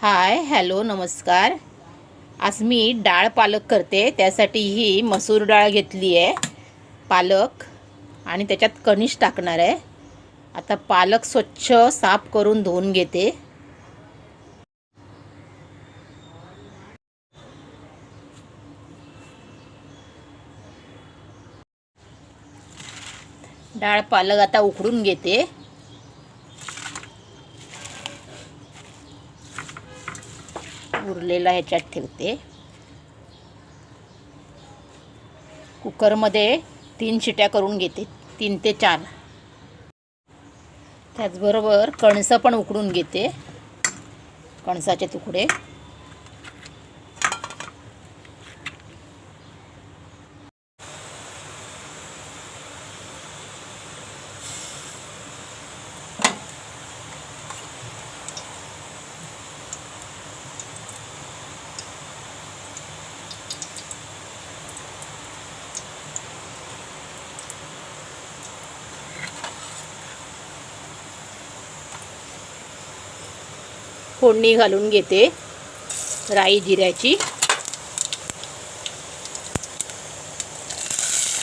Hi hello नमस्कार. आज मी डाळ पालक करते. त्यासाठी ही मसूर डाळ घेतली आहे, पालक, आणि त्याच्यात कणीस टाकणार आहे. आता पालक स्वच्छ साफ करून धुवून घेते. डाळ पालक आता उकडून घेते. उरलेला ह्याच्यात ठेवते. कुकरमध्ये 3 शिट्या करून घेते, 3 ते 4. त्याचबरोबर कणसं पण उकडून घेते, कणसाचे तुकडे. फोडणी घालून घेते राई जिऱ्याची,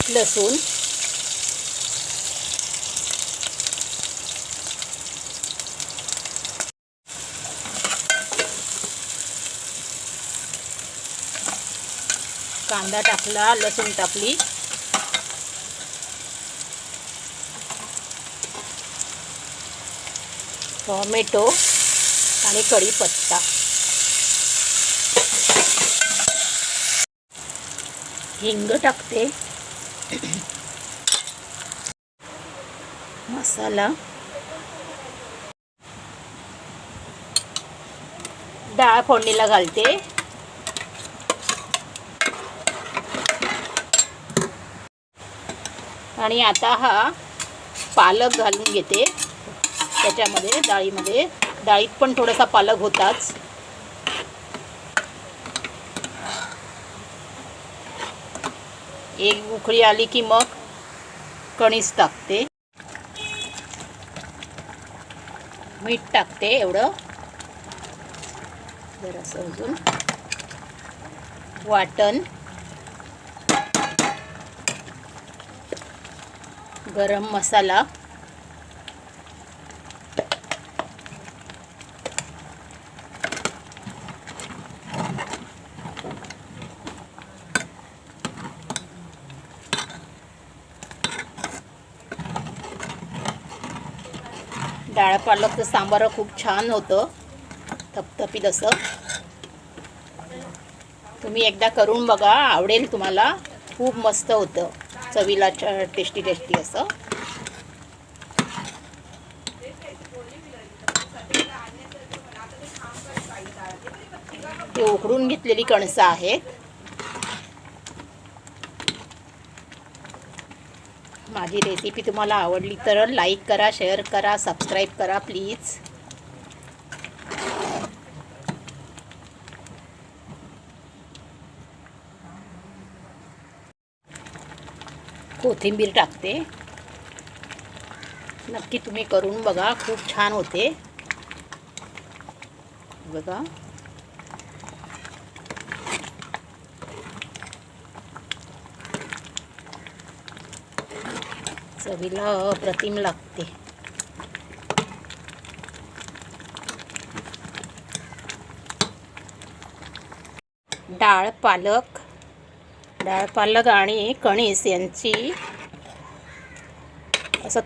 लसूण, कांदा टाकला, लसूण टाकली, टोमॅटो आणि कढीपत्ता. हिंग टाकते, मसाला, डाळ फोडणीला घालते. आणि आता हा पालक घालून घेते त्याच्यामध्ये, डाळीमध्ये. डाळीत पण थोडासा पालक होताच. एक उकळी आली की मग कणीस टाकते, मीठ टाकते एवढं, जरासं अजून वाटण, गरम मसाला, डाळ पालकचं सांबार खूप छान होतं, थपथपीत असं. तुम्ही एकदा करून बघा, आवडेल तुम्हाला. खूप मस्त होतं, चवीला टेस्टी टेस्टी असं. हे उकडून घेतलेली कणसं आहेत. माझी रेसिपी तुम्हाला आवडली तर लाईक करा, शेअर करा, सबस्क्राईब करा प्लीज. कोथिंबीर टाकते. नक्की तुम्ही करून बघा, खूप छान होते बघा. चवीला अप्रतिम लागते. डाळ पालक आणि कणीस यांची असं